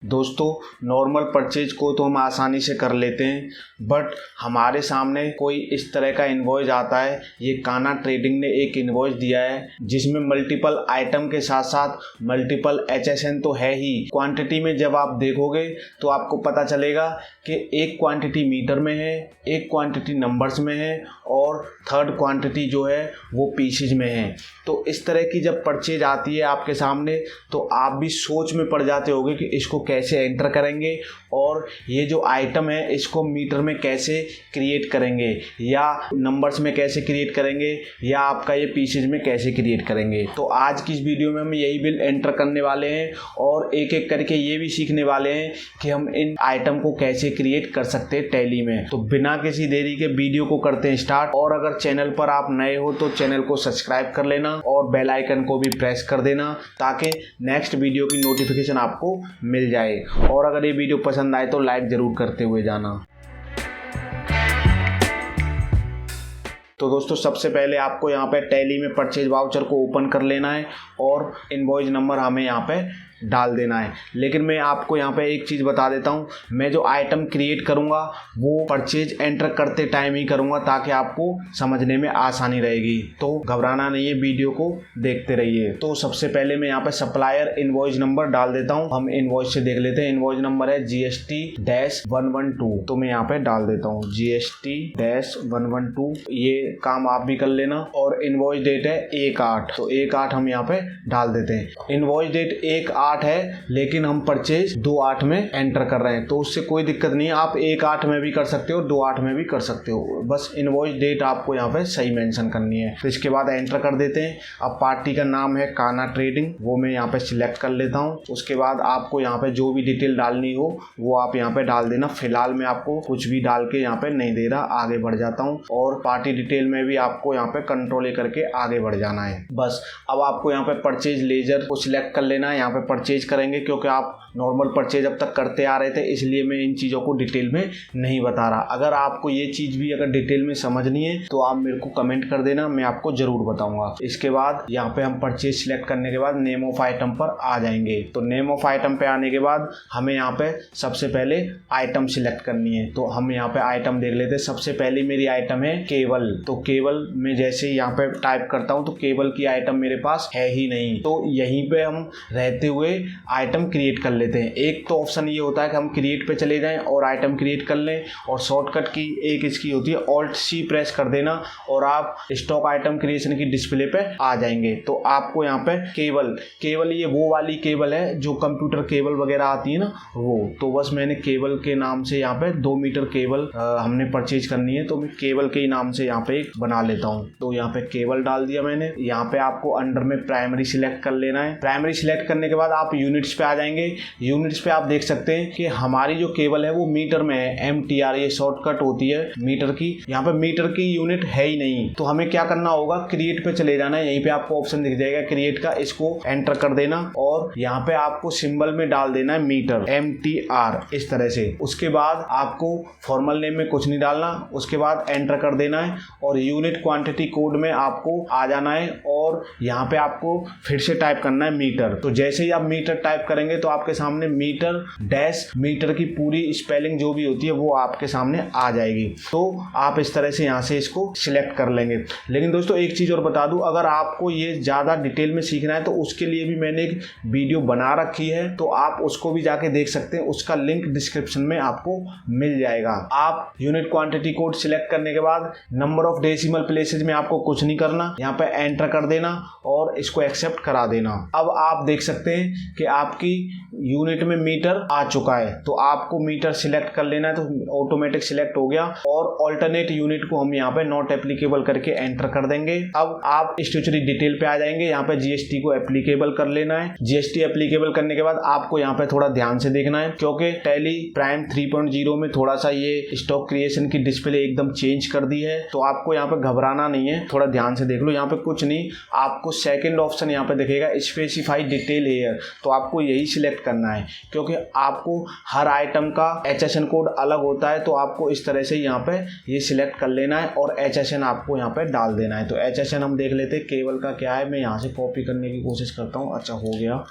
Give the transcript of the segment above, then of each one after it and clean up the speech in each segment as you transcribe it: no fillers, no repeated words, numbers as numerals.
दोस्तों normal purchase को तो हम आसानी से कर लेते हैं, बट हमारे सामने कोई इस तरह का इनवॉइस आता है। ये काना ट्रेडिंग ने एक इनवॉइस दिया है जिसमें मल्टीपल आइटम के साथ साथ मल्टीपल HSN तो है ही। क्वांटिटी में जब आप देखोगे तो आपको पता चलेगा कि एक क्वांटिटी मीटर में है, एक क्वांटिटी नंबर्स में है और थर्ड क्वांटिटी जो है वो पीसेज में है। तो इस तरह की जब परचेज आती है आपके सामने तो आप भी सोच में पड़ जाते होगे कि इसको कैसे एंटर करेंगे और ये जो आइटम है इसको मीटर में कैसे क्रिएट करेंगे या नंबर्स में कैसे क्रिएट करेंगे या आपका ये पीसेज में कैसे क्रिएट करेंगे। तो आज की इस वीडियो में हम यही बिल एंटर करने वाले हैं और एक एक करके ये भी सीखने वाले हैं कि हम इन आइटम को कैसे क्रिएट कर सकते हैं टैली में। तो बिना किसी देरी के वीडियो को करते हैं स्टार्ट। और अगर चैनल पर आप नए हो तो चैनल को सब्सक्राइब कर लेना और बेल आइकन को भी प्रेस कर देना ताकि नेक्स्ट वीडियो की नोटिफिकेशन आपको मिल जाए। और अगर ये वीडियो पसंद आए तो लाइक जरूर करते हुए जाना। तो दोस्तों सबसे पहले आपको यहाँ पे टैली में परचेज वाउचर को ओपन कर लेना है और इनवॉइस नंबर हमें यहाँ पे डाल देना है। लेकिन मैं आपको यहाँ पे एक चीज़ बता देता हूँ, मैं जो आइटम क्रिएट करूँगा वो परचेज एंटर करते टाइम ही करूँगा ताकि आपको समझने में आसानी रहेगी। तो घबराना नहीं है, वीडियो को देखते रहिए। तो सबसे पहले मैं यहाँ पे सप्लायर इनवॉइस नंबर डाल देता हूँ। हम इनवॉइस से देख लेते हैं। इनवॉइस नंबर है GST-112। तो मैं यहाँ पे डाल देता हूँ GST-112। ये काम आप भी कर लेना। और इनवॉइस डेट है 1/8। तो 1/8 हम यहाँ पे डाल देते हैं। इनवॉइस डेट 1/8 है लेकिन हम परचेज 2/8 में एंटर कर रहे हैं तो उससे कोई दिक्कत नहीं है। आप 1/8 में भी कर सकते हो, 2/8 में भी कर सकते हो, बस इनवॉइस डेट आपको यहाँ पे सही मेंशन करनी है। तो इसके बाद एंटर कर देते हैं। अब पार्टी का नाम है काना ट्रेडिंग, वो मैं यहाँ पे सिलेक्ट कर लेता हूँ। उसके बाद आपको यहाँ पे जो भी डिटेल डालनी हो वो आप यहाँ पे डाल देना। फिलहाल मैं आपको कुछ भी डाल के यहाँ पे नहीं दे रहा, आगे बढ़ जाता हूँ। और पार्टी डिटेल में भी आपको यहाँ पे कंट्रोल करके आगे बढ़ जाना है बस। अब आपको यहाँ पे परचेज लेजर को सिलेक्ट कर लेना है। यहाँ पे परचेज करेंगे क्योंकि आप नॉर्मल परचेज अब तक करते आ रहे थे, इसलिए मैं इन चीज़ों को डिटेल में नहीं बता रहा। अगर आपको ये चीज़ भी अगर डिटेल में समझनी है तो आप मेरे को कमेंट कर देना, मैं आपको ज़रूर बताऊंगा। इसके बाद यहाँ पे हम परचेज सिलेक्ट करने के बाद नेम ऑफ आइटम पर आ जाएंगे। तो नेम ऑफ आइटम पे आने के बाद हमें यहाँ पे सबसे पहले आइटम सिलेक्ट करनी है। तो हम यहाँ पे आइटम देख लेते हैं। सबसे पहली मेरी आइटम है केबल। तो केबल में जैसे ही यहाँ पे टाइप करता हूँ तो केबल की आइटम मेरे पास है ही नहीं, तो यहीं पे हम रहते हुए आइटम क्रिएट कर लेते हैं। एक तो ऑप्शन ये होता है कि हम क्रिएट पे चले जाएं और आइटम क्रिएट कर लें, और शॉर्टकट की एक इसकी होती है Alt+C प्रेस कर देना और आप स्टॉक आइटम क्रिएशन की डिस्प्ले पे आ जाएंगे। तो आपको यहाँ पे केबल ये वो वाली केबल है जो कंप्यूटर केबल वगैरह आती है ना, वो। तो बस मैंने केबल के नाम से यहाँ पे 2 मीटर केबल हमने परचेज करनी है, तो मैं केबल के ही नाम से यहाँ पे एक बना लेता हूँ। तो यहाँ पे केबल डाल दिया मैंने। यहाँ पे आपको अंडर में प्राइमरी सिलेक्ट कर लेना है। प्राइमरी सिलेक्ट करने के बाद आप यूनिट्स पे आ जाएंगे। यूनिट्स पे आप देख सकते हैं कि हमारी जो केबल है वो मीटर में है। MTR ये शॉर्टकट होती है मीटर की। यहाँ पे मीटर की यूनिट है ही नहीं, तो हमें क्या करना होगा, क्रिएट पे चले जाना है। यहीं पे आपको ऑप्शन दिख जाएगा क्रिएट का, इसको एंटर कर देना और यहाँ पे आपको सिंबल में डाल देना है मीटर MTR इस तरह से। उसके बाद आपको फॉर्मल नेम में कुछ नहीं डालना, उसके बाद एंटर कर देना है और यूनिट क्वांटिटी कोड में आपको आ जाना है और यहाँ पे आपको फिर से टाइप करना है मीटर। तो जैसे ही आप मीटर टाइप करेंगे तो आपके सामने मीटर डैश मीटर की पूरी स्पेलिंग जो भी होती है वो आपके सामने आ जाएगी। तो आप इस तरह से यहाँ से इसको सिलेक्ट कर लेंगे। लेकिन दोस्तों एक चीज़ और बता दूं, अगर आपको ये ज़्यादा डिटेल में सीखना है तो उसके लिए भी मैंने एक वीडियो बना रखी है, तो आप उसको भी जाके देख सकते हैं। उसका लिंक डिस्क्रिप्शन में आपको मिल जाएगा। आप यूनिट क्वांटिटी कोड सिलेक्ट करने के बाद नंबर ऑफ डेसिमल प्लेसेज में आपको कुछ नहीं करना, यहाँ पे एंटर कर देना और इसको एक्सेप्ट करा देना। अब आप देख सकते हैं कि आपकी यूनिट में मीटर आ चुका है। तो आपको मीटर सिलेक्ट कर लेना है, तो ऑटोमेटिक सिलेक्ट हो गया। और ऑल्टरनेट यूनिट को हम यहाँ पे नॉट एप्लीकेबल करके एंटर कर देंगे। अब आप स्टैट्यूटरी डिटेल पे आ जाएंगे। यहाँ पे GST को एप्लीकेबल कर लेना है। GST एप्लीकेबल करने के बाद आपको यहाँ पे थोड़ा ध्यान से देखना है क्योंकि टैली प्राइम 3.0 में थोड़ा सा ये स्टॉक क्रिएशन की डिस्प्ले एकदम चेंज कर दी है। तो आपको यहाँ पे घबराना नहीं है, थोड़ा ध्यान से देख लो। यहाँ पे कुछ नहीं, आपको सेकंड ऑप्शन यहाँ पे दिखेगा स्पेसिफाई डिटेल हेयर। तो आपको यही सिलेक्ट करना है क्योंकि आपको हर आइटम का HSN कोड अलग होता है। तो आपको इस तरह से यहाँ पे ये सिलेक्ट कर लेना है और HSN आपको यहाँ पे डाल देना है। तो HSN हम देख लेते हैं केबल का क्या है। मैं यहाँ से कॉपी करने की कोशिश करता हूँ। अच्छा हो गया,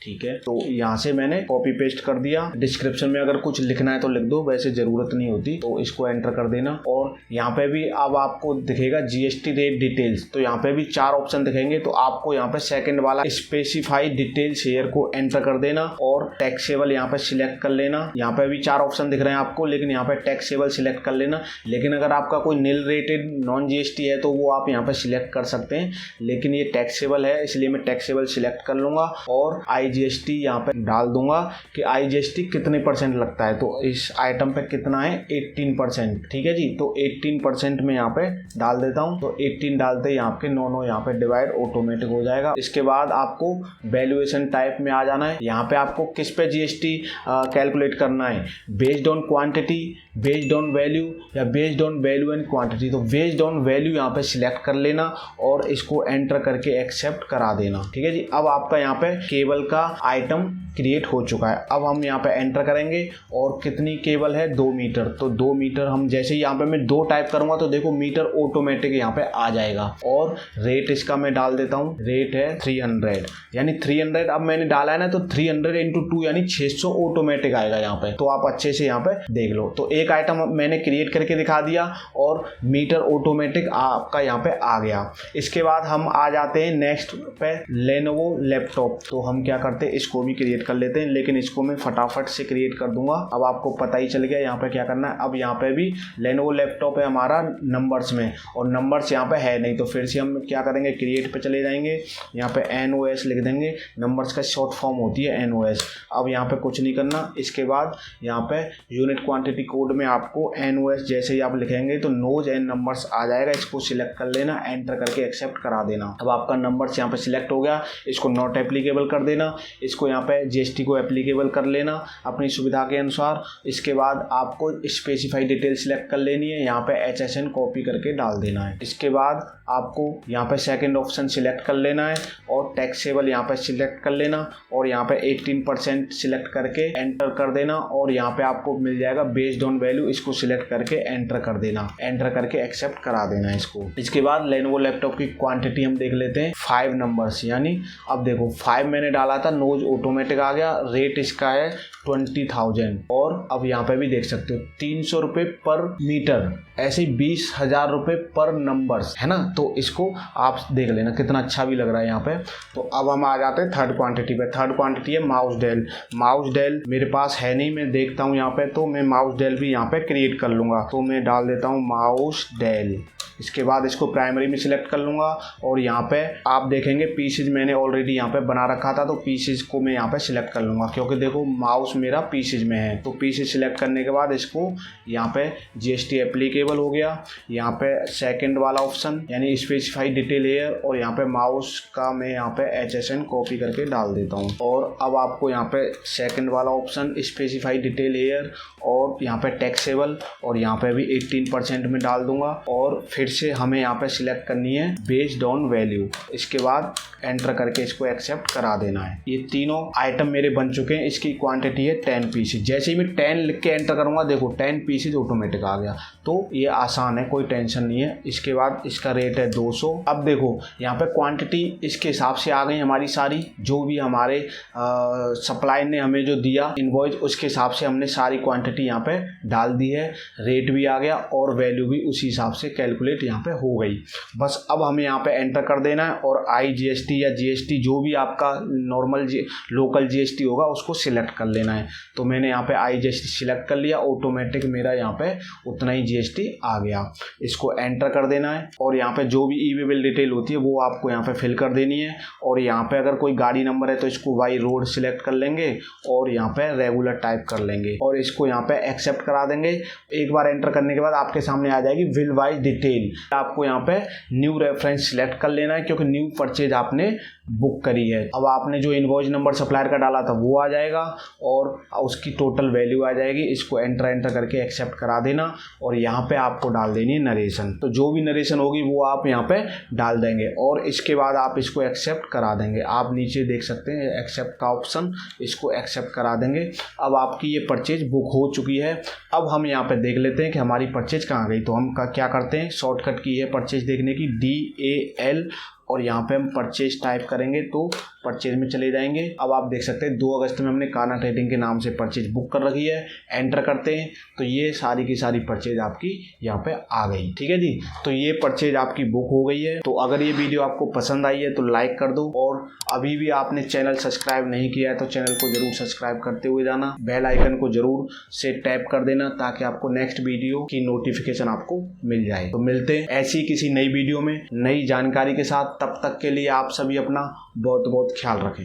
ठीक है, तो यहाँ से मैंने कॉपी पेस्ट कर दिया। डिस्क्रिप्शन में अगर कुछ लिखना है तो लिख दो, वैसे जरूरत नहीं होती, तो इसको एंटर कर देना। और यहाँ पे भी अब आपको दिखेगा जीएसटी रेट डिटेल्स, तो यहाँ पे भी 4 ऑप्शन दिखेंगे, तो आपको यहाँ पे सेकंड वाला स्पेसिफाई डिटेल्स हेयर को एंटर कर देना और टैक्सेबल यहाँ पे सिलेक्ट कर लेना। यहाँ पे भी 4 ऑप्शन दिख रहे हैं आपको, लेकिन यहाँ पे टैक्सेबल सिलेक्ट कर लेना। लेकिन अगर आपका कोई नील रेटेड नॉन जीएसटी है तो वो आप यहाँ पे सिलेक्ट कर सकते हैं, लेकिन ये टैक्सेबल है इसलिए मैं टैक्सेबल सिलेक्ट कर लूंगा और आईजीएसटी यहाँ पे डाल दूंगा कि आईजीएसटी कितने % लगता है। तो इस आइटम पे कितना है, 18%। ठीक है जी, तो 18% में यहाँ पे डाल देता हूँ। तो 18 डालते ही आपके 9 यहाँ पे डिवाइड ऑटोमेटिक हो जाएगा। इसके बाद आपको वैल्यूएशन टाइप में आ जाना है। यहाँ पे आपको किस पे जीएसटी कैलकुलेट करना है, based on quantity, based on value या based on value and quantity. तो बेस्ड ऑन वैल्यू यहाँ पे सिलेक्ट कर लेना और इसको एंटर करके एक्सेप्ट करा देना। ठीक है जी, अब आपका यहाँ पे केबल का आइटम क्रिएट हो चुका है। अब हम यहाँ पे एंटर करेंगे और कितनी केबल है, 2 मीटर। तो 2 मीटर हम जैसे ही यहाँ पे मैं 2 टाइप करूंगा तो देखो मीटर ऑटोमेटिक यहाँ पे आ जाएगा। और रेट इसका मैं डाल देता हूँ, रेट है 300, यानी 300 अब मैंने डाला है ना, तो 300 × 2 यानी 600 ऑटोमेटिक आएगा यहाँ पे। तो आप अच्छे से यहाँ पे देख लो। तो एक आइटम मैंने क्रिएट करके दिखा दिया और मीटर ऑटोमेटिक आपका यहाँ पे आ गया। इसके बाद हम आ जाते हैं नेक्स्ट पे, लेनोवो लैपटॉप। तो हम क्या करते हैं, इसको भी क्रिएट कर लेते हैं, लेकिन इसको मैं फटाफट से क्रिएट कर दूंगा। अब आपको पता ही चल गया यहाँ पे क्या करना है। अब यहाँ पे भी लेनोवो लैपटॉप है हमारा नंबर्स में, और नंबर्स यहाँ पे है नहीं, तो फिर से हम क्या करेंगे, क्रिएट पे चले जाएंगे। यहाँ पे NOS लिख देंगे, नंबर्स का शॉर्ट फॉर्म होती है NOS। अब यहाँ पे कुछ नहीं करना। इसके बाद यहाँ पे यूनिट क्वांटिटी कोड में आपको NOS जैसे ही आप लिखेंगे तो नोज एंड नंबर्स आ जाएगा। इसको सिलेक्ट कर लेना, एंटर करके एक्सेप्ट करा देना। अब आपका नंबर्स यहाँ पे सिलेक्ट हो गया, इसको नॉट एप्लीकेबल कर देना। इसको यहाँ पे जीएसटी को एप्लीकेबल कर लेना अपनी सुविधा के अनुसार। इसके बाद आपको स्पेसिफाई डिटेल सिलेक्ट कर लेनी है, यहाँ पे HSN कॉपी करके डाल देना है। इसके बाद आपको यहाँ पे सेकंड ऑप्शन सिलेक्ट कर लेना है और टैक्सेबल यहाँ पे सिलेक्ट कर लेना और यहाँ पे 18% सिलेक्ट करके एंटर कर देना। और यहाँ पे आपको मिल जाएगा बेस्ड ऑन वैल्यू, इसको सिलेक्ट करके एंटर कर देना, एंटर करके एक्सेप्ट करा देना इसको। इसके बाद लेनोवो लैपटॉप की क्वांटिटी हम देख लेते हैं, 5 नंबर्स, यानी अब देखो 5 मैंने डाला था, नोज ऑटोमेटिक आ गया। रेट इसका है 20,000 और अब यहाँ पे भी देख सकते हो 300 रुपये पर मीटर, ऐसे 20,000 रुपये पर नंबर्स, है ना। तो इसको आप देख लेना कितना अच्छा भी लग रहा है यहाँ पे। तो अब हम आ जाते हैं थर्ड क्वांटिटी पे। थर्ड क्वांटिटी है माउस डेल। माउस डेल मेरे पास है नहीं, मैं देखता हूँ यहाँ पे, तो मैं माउस डेल भी यहाँ पे क्रिएट कर लूँगा। तो मैं डाल देता हूँ माउस डेल। इसके बाद इसको प्राइमरी में सिलेक्ट कर लूँगा और यहाँ पे आप देखेंगे पीसेज मैंने ऑलरेडी यहाँ पे बना रखा था, तो पीसेज को मैं यहाँ पे सिलेक्ट कर लूँगा, क्योंकि देखो माउस मेरा पीसेज में है। तो पीसेज सिलेक्ट करने के बाद इसको यहाँ पे जीएसटी एप्लीकेबल हो गया। यहाँ पे सेकंड वाला ऑप्शन यानी स्पेसिफाई डिटेल हेयर, और यहाँ पे माउस का मैं यहाँ पे HSN कॉपी करके डाल देता हूँ। और अब आपको यहाँ पे सेकंड वाला ऑप्शन स्पेसिफाई डिटेल हेयर और यहाँ पे टैक्सेबल, और यहाँ पे भी 18% में डाल दूंगा। और फिर से हमें यहाँ पे सिलेक्ट करनी है बेस्ड ऑन वैल्यू। इसके बाद एंटर करके इसको एक्सेप्ट करा देना है। ये तीनों आइटम मेरे बन चुके हैं। इसकी क्वांटिटी है 10 पीसेज। जैसे ही मैं 10 लिख के एंटर करूंगा, देखो 10 पीसेज ऑटोमेटिक आ गया। तो ये आसान है, कोई टेंशन नहीं है। इसके बाद इसका रेट है 200। अब देखो यहाँ पे क्वांटिटी इसके हिसाब से आ गई हमारी सारी, जो भी हमारे सप्लायर ने हमें जो दिया इनवॉइस, उसके हिसाब से हमने सारी क्वांटिटी यहाँ पे डाल दी है। रेट भी आ गया और वैल्यू भी उसी हिसाब से कैलकुलेट यहाँ पे हो गई। बस अब हमें यहाँ पे एंटर कर देना है और IGST या GST जो भी आपका नॉर्मल लोकल GST होगा उसको सिलेक्ट कर लेना है। तो मैंने यहाँ पे IGST सिलेक्ट कर लिया, ऑटोमेटिक मेरा यहाँ पे उतना ही GST आ गया। इसको एंटर कर देना है और यहाँ पे जो भी ई वे बिल डिटेल होती है वो आपको यहाँ पे फिल कर देनी है। और यहाँ पे अगर कोई गाड़ी नंबर है तो इसको बाई रोड सिलेक्ट कर लेंगे और यहाँ पे रेगुलर टाइप कर लेंगे और इसको यहाँ पे एक्सेप्ट करा देंगे। एक बार एंटर करने के बाद आपके सामने आ जाएगी बिल वाइज डिटेल। आपको यहाँ पे न्यू रेफरेंस सिलेक्ट कर लेना है, क्योंकि न्यू परचेज आपने बुक करी है। अब आपने जो इनवॉइस नंबर सप्लायर का डाला था वो आ जाएगा और उसकी टोटल वैल्यू आ जाएगी। इसको एंटर करके एक्सेप्ट करा देना और यहाँ पे आपको डाल देनी है नरेशन। तो जो भी नरेशन होगी वो आप यहाँ पे डाल देंगे और इसके बाद आप इसको एक्सेप्ट करा देंगे। आप नीचे देख सकते हैं एक्सेप्ट का ऑप्शन, इसको एक्सेप्ट करा देंगे। अब आपकी ये परचेज बुक हो चुकी है। अब हम यहाँ पे देख लेते हैं कि हमारी परचेज कहाँ गई। तो हम क्या करते हैं, शॉर्टकट की है परचेज देखने की DAL और यहाँ पे हम परचेज टाइप करेंगे तो परचेज में चले जाएंगे। अब आप देख सकते हैं 2 अगस्त में हमने कान्हा ट्रेडिंग के नाम से परचेज बुक कर रखी है। एंटर करते हैं तो ये सारी की सारी परचेज आपकी यहाँ पे आ गई। ठीक है जी, तो ये परचेज आपकी बुक हो गई है। तो अगर ये वीडियो आपको पसंद आई है तो लाइक कर दो, और अभी भी आपने चैनल सब्सक्राइब नहीं किया है तो चैनल को जरूर सब्सक्राइब करते हुए जाना। बेल आइकन को जरूर से टैप कर देना ताकि आपको नेक्स्ट वीडियो की नोटिफिकेशन आपको मिल जाए। तो मिलते हैं ऐसी किसी नई वीडियो में नई जानकारी के साथ। तब तक के लिए आप सभी अपना बहुत बहुत ख्याल रखें।